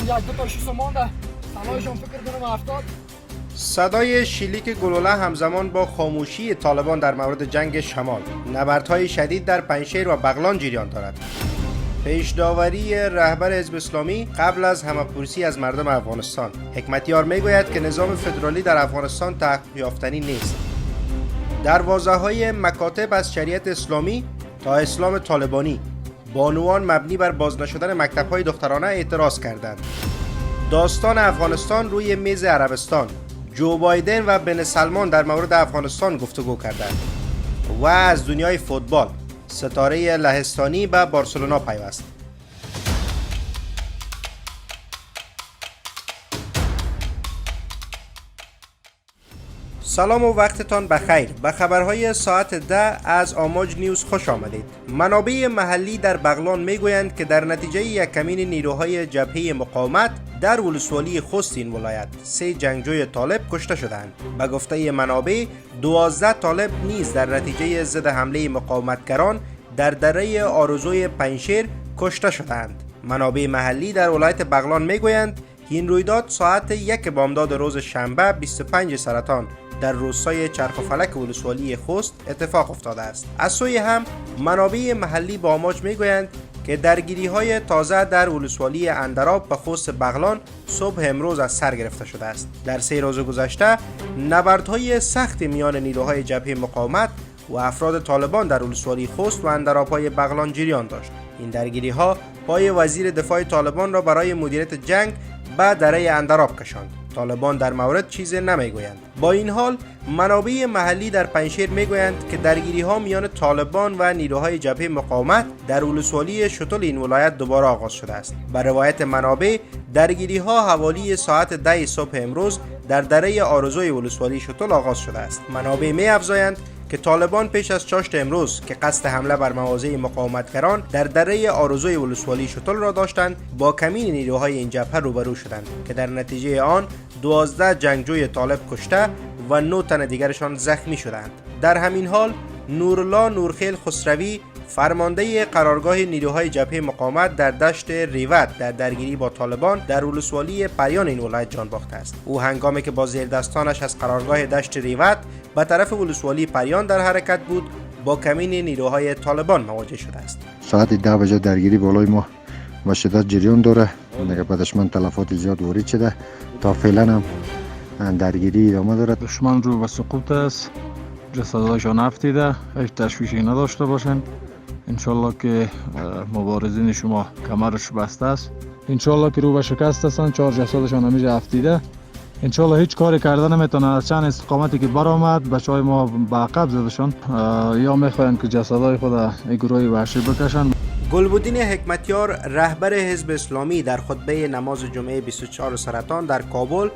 یک دو تا شیسو مانده سلایشون فکر کنم 70. صدای شلیک گلوله همزمان با خاموشی طالبان در مورد جنگ شمال، نبردهای شدید در پنجشیر و بغلان جریان دارد. پیش داوری رهبر حزب اسلامی قبل از همه‌پرسی از مردم افغانستان. حکمتیار میگوید که نظام فدرالی در افغانستان تحقق یافتنی نیست. دروازه‌های مکاتب از شریعت اسلامی تا اسلام طالبانی، بانوان مبنی بر باز نشدن مکتب‌های دخترانه اعتراض کردند. داستان افغانستان روی میز عربستان، جو بایدن و بن سلمان در مورد افغانستان گفتگو کردند. و از دنیای فوتبال، ستاره لهستانی به بارسلونا پیوست. سلام و وقتتان بخیر. به خبرهای ساعت 10 از آماج نیوز خوش آمدید. منابع محلی در بغلان میگویند که در نتیجه یک کمین نیروهای جبهه مقاومت در ولسوالی خوست این ولایت 3 جنگجوی طالب کشته شدند. به گفته منابع 12 طالب نیز در نتیجه ضد حمله مقاومتگران در دره آرزوی پنجشیر کشته شدند. منابع محلی در ولایت بغلان میگویند این رویداد ساعت 1 بامداد روز شنبه 25 سرطان در روستای چرخ و فلک ولسوالی خوست اتفاق افتاده است. از سوی هم منابع محلی با آماج میگویند که درگیری‌های تازه در ولسوالی اندراب به خوست بغلان صبح امروز از سر گرفته شده است. در 3 روز گذشته نبردهای سخت میان نیروهای جبهه مقاومت و افراد طالبان در ولسوالی خوست و اندراب‌های بغلان جریان داشت. این درگیری‌ها پای وزیر دفاع طالبان را برای مدیریت جنگ به دره اندراب کشاند. طالبان در مورد چیزی نمیگویند. با این حال منابع محلی در پنجشیر میگویند که درگیری‌ها میان طالبان و نیروهای جبهه مقاومت در ولسوالی شتل این ولایت دوباره آغاز شده است. به روایت منابع درگیری‌ها حوالی ساعت 10 صبح امروز در دره آرزوی ولسوالی شتل آغاز شده است. منابع می‌افزایند که طالبان پیش از چاشت امروز که قصد حمله بر مواضع مقاومتگران در دره آرزوی ولسوالی شتل را داشتند، با کمین نیروهای این جبهه روبرو شدند که در نتیجه آن 12 جنگجوی طالب کشته و 9 تن دیگرشان زخمی شدند. در همین حال نورالله نورخیل خسروی فرمانده قرارگاه نیروهای جبهه مقاومت در دشت ریوت در درگیری با طالبان در ولسوالی پریان این ولایت جان باخته است. او هنگامی که با زیردستانش از قرارگاه دشت ریوت به طرف ولسوالی پریان در حرکت بود، با کمین نیروهای طالبان مواجه شده است. ساعت 10 بجه درگیری بالای ما و شدت جریان داره. دیگه بعدش من تلفات زیاد وارد شده. تا فعلا هم درگیری ادامه داره. دشمن رو به سقوط است. جسدهایشان افتیده. هیچ تشویشی نداشته باشند. انشالله که مبارزین شما کمرش بسته است. انشالله که رو به شکست هستند. 4 جسدشان همیشه افتیده. انشالله هیچ کاری کرده نمیتونه. از چند استقامتی که برآمد بچهای ما به عقب زدشان یا میخواین که جسدهای خود این گروه وحشی بکشن. گلبدین حکمتیار رهبر حزب اسلامی در خطبه نماز جمعه 24 سرطان در کابل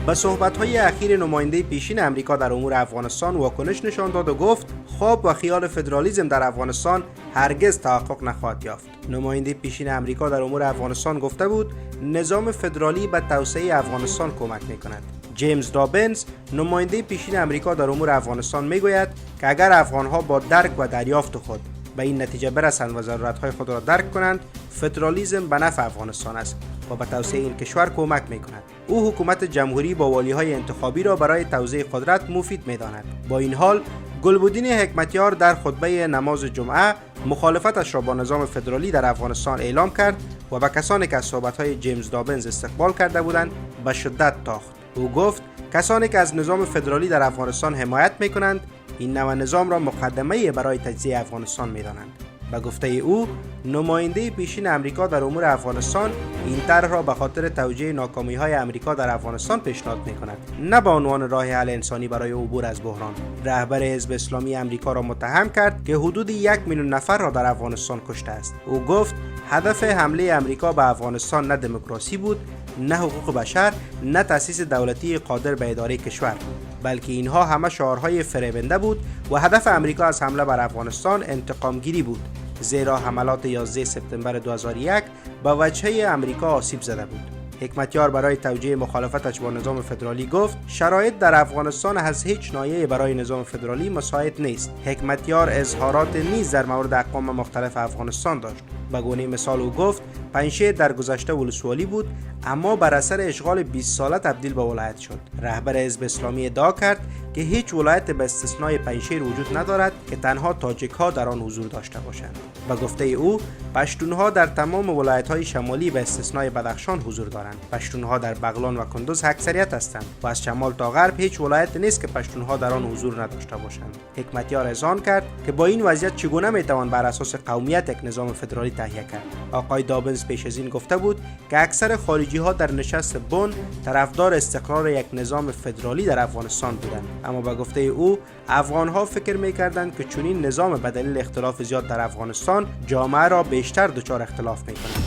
به صحبت‌های اخیر نماینده پیشین امریکا در امور افغانستان واکنش نشان داد و گفت خواب و خیال فدرالیسم در افغانستان هرگز تحقق نخواهد یافت. نماینده پیشین امریکا در امور افغانستان گفته بود نظام فدرالی به توسعه افغانستان کمک می‌کند. جیمز دابنز نماینده پیشین امریکا در امور افغانستان میگوید که اگر افغان‌ها با درک و دریافت خود به این نتیجه برسند و ضرورت‌های خود را درک کنند، فدرالیسم به نفع افغانستان است و به توسعه این کشور کمک می‌کند. او حکومت جمهوری با والی‌های انتخابی را برای توزیع قدرت مفید می‌داند. با این حال گلبدین حکمتیار در خطبه نماز جمعه مخالفتش را با نظام فدرالی در افغانستان اعلام کرد و به کسانی که از صحبت‌های جیمز دابنز استقبال کرده بودند به شدت تاخت. او گفت کسانی که از نظام فدرالی در افغانستان حمایت می‌کنند این نوع نظام را مقدمه برای تجزیه افغانستان می‌دانند. به گفته او نماینده پیشین امریکا در امور افغانستان این طرح را به خاطر توجیه ناکامی‌های امریکا در افغانستان پیشنهاد می‌کند، نه به عنوان راه حل انسانی برای عبور از بحران. رهبر حزب اسلامی امریکا را متهم کرد که حدود 1 میلیون نفر را در افغانستان کشته است. او گفت هدف حمله امریکا به افغانستان نه دموکراسی بود، نه حقوق بشر، نه تأسیس دولتی قادر به اداره کشور، بلکه اینها همه شعارهای فریبنده بود و هدف امریکا از حمله بر افغانستان انتقام گیری بود، زیرا حملات 11 سپتامبر 2001 به وجهه امریکا آسیب زده بود. حکمتیار برای توجیه مخالفتش با نظام فدرالی گفت شرایط در افغانستان از هیچ ناحیه‌ای برای نظام فدرالی مساعد نیست. حکمتیار اظهارات نیز در مورد اقوام مختلف افغانستان داشت. به گونه مثال او گفت پنجشیر در گذشته ولسوالی بود، اما بر اثر اشغال 20 ساله تبدیل به ولایت شد. رهبر حزب اسلامی ادعا کرد که هیچ ولایت به استثنای پنجشیر وجود ندارد که تنها تاجیک‌ها در آن حضور داشته باشند. به گفته او، پشتونها در تمام ولایت‌های شمالی به استثنای بدخشان حضور دارند. پشتونها در بغلان و کندوز اکثریت هستند و از شمال تا غرب هیچ ولایت نیست که پشتونها در آن حضور نداشته باشند. حکمتیار اذعان کرد که با این وضعیت چگونه میتوان بر اساس قومیت یک نظام فدرالی تهیه کرد. آقای دابنز پیش از این گفته بود که اکثر خارجی‌ها در نشست بن طرفدار استقرار یک نظام فدرالی در افغانستان بودند، اما به گفته او افغان‌ها فکر می‌کردند که چنین نظام به دلیل اختلاف زیاد در افغانستان جامعه را بیشتر دچار اختلاف می‌کند.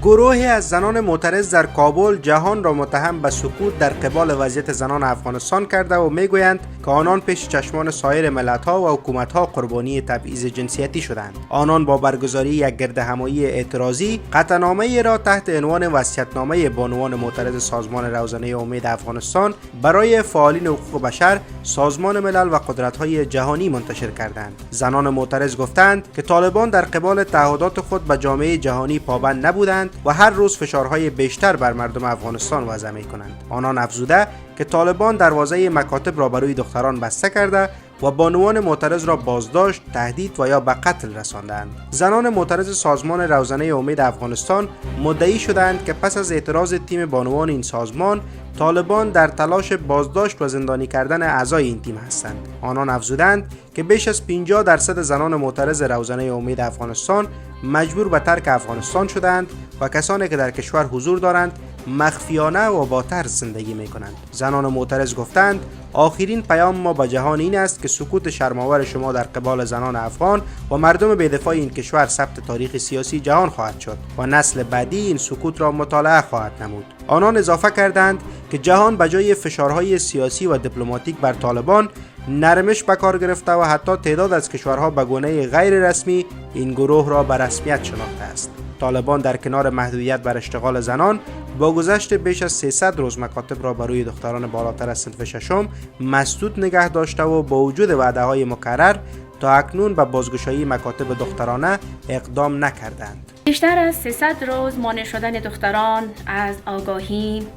گروهی از زنان معترض در کابل جهان را متهم به سکوت در قبال وضعیت زنان افغانستان کرده و میگویند که آنان پیش چشمان سایر ملت‌ها و حکومت‌ها قربانی تبعیض جنسیتی شدند. آنان با برگزاری یک گردهمایی اعتراضی قطعنامه را تحت عنوان وصیت‌نامه بانوان معترض سازمان روزنه امید افغانستان برای فعالین حقوق بشر، سازمان ملل و قدرت‌های جهانی منتشر کردند. زنان معترض گفتند که طالبان در قبال تعهدات خود به جامعه جهانی پابند نبودند و هر روز فشارهای بیشتر بر مردم افغانستان وضع می‌کنند. آنان افزوده که طالبان دروازه مکاتب را برای دختران بسته کرده و بانوان معترض را بازداشت، تهدید و یا به قتل رساندند. زنان معترض سازمان روزنه امید افغانستان مدعی شدند که پس از اعتراض تیم بانوان این سازمان، طالبان در تلاش بازداشت و زندانی کردن اعضای این تیم هستند. آنان افزودند که بیش از 50% زنان معترض روزنه امید افغانستان مجبور به ترک افغانستان شدند و کسانی که در کشور حضور دارند مخفیانه و با ترس زندگی می کنند. زنان معترض گفتند آخرین پیام ما به جهان این است که سکوت شرم‌آور شما در قبال زنان افغان و مردم بی‌دفاع این کشور ثبت تاریخ سیاسی جهان خواهد شد و نسل بعدی این سکوت را مطالعه خواهد نمود. آنان اضافه کردند که جهان به جای فشارهای سیاسی و دیپلماتیک بر طالبان نرمش به کار گرفته و حتی تعداد از کشورها به گونه غیر رسمی این گروه را به رسمیت شناخته است. طالبان در کنار محدودیت بر اشتغال زنان با گذشت بیش از 300 روز مکاتب را برای دختران بالاتر از صنف ششم مسدود نگه داشته و با وجود وعده‌های مکرر تا اکنون به بازگشایی مکاتب دخترانه اقدام نکردند. بیشتر از 300 روز مانع شدن دختران از آگاهی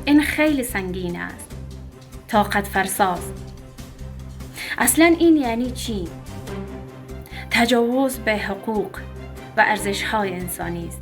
این خیلی سنگین است، طاقت فرساست. اصلا این یعنی چی؟ تجاوز به حقوق و ارزش‌های انسانی است.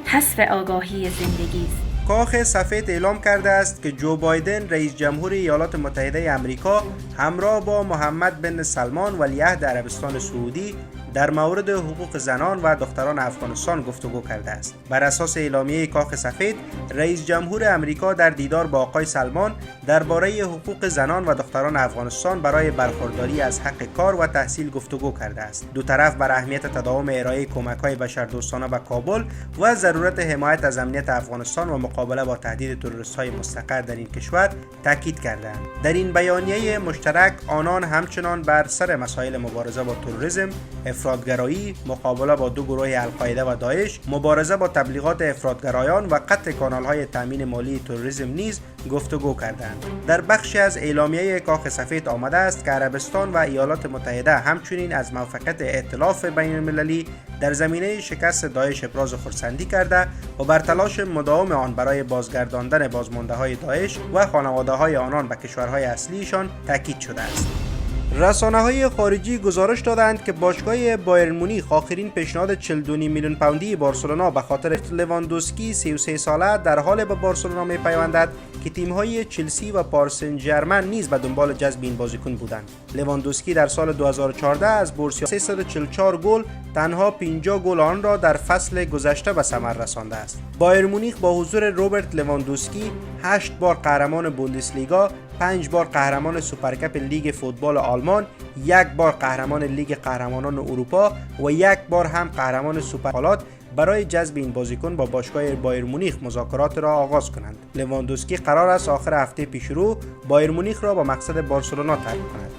حذف آگاهی زندگی است. کاخ سفید اعلام کرده است که جو بایدن رئیس جمهور ایالات متحده آمریکا همراه با محمد بن سلمان ولیعهد عربستان سعودی در مورد حقوق زنان و دختران افغانستان گفتگو کرده است. بر اساس اعلامیه کاخ سفید، رئیس جمهور آمریکا در دیدار با آقای سلمان درباره حقوق زنان و دختران افغانستان برای برخورداری از حق کار و تحصیل گفتگو کرده است. دو طرف بر اهمیت تداوم ارائه کمک‌های بشردوستانه به کابل و ضرورت حمایت از امنیت افغانستان و مقابله با تهدید تروریست‌های مستقر در این کشور تاکید کردند. در این بیانیه مشترک آنان همچنان بر سر مسائل مبارزه با تروریسم، افراطگرایی، مقابله با دو گروه القاعده و داعش، مبارزه با تبلیغات افراطگرایان و قطع کانال‌های تامین مالی تروریسم نیز گفتگو کردند. در بخشی از اعلامیه کاخ سفید آمده است که عربستان و ایالات متحده همچنین از موفقیت ائتلاف بین‌المللی در زمینه شکست داعش ابراز خرسندی کرده و بر تلاش مداوم آن برای بازگرداندن بازمانده‌های داعش و خانواده‌های آنان به کشورهای اصلیشان تاکید شده است. رسانه‌های خارجی گزارش دادند که باشگاه بایرن مونیخ آخرین پیشنهاد 42 میلیون پوندی بارسلونا به خاطر لواندوسکی 33 ساله در حال به بارسلونا می‌پیوندد که تیم‌های چلسی و پاریس سن ژرمن نیز به دنبال جذب این بازیکن بودند. لواندوسکی در سال 2014 از بورسیا 344 گل تنها 50 گل آن را در فصل گذشته به ثمر رسانده است. بایرن مونیخ با حضور روبرت لواندوسکی 8 بار قهرمان بوندسلیگا، 5 بار قهرمان سوپرکاپ لیگ فوتبال آلمان، 1 بار قهرمان لیگ قهرمانان اروپا و 1 بار هم قهرمان سوپرحالات برای جذب این بازیکن با باشگاه بایرن مونیخ مذاکرات را آغاز کنند. لواندوسکی قرار است آخر هفته پیشرو بایرن مونیخ را با مقصد بارسلونا ترک کند.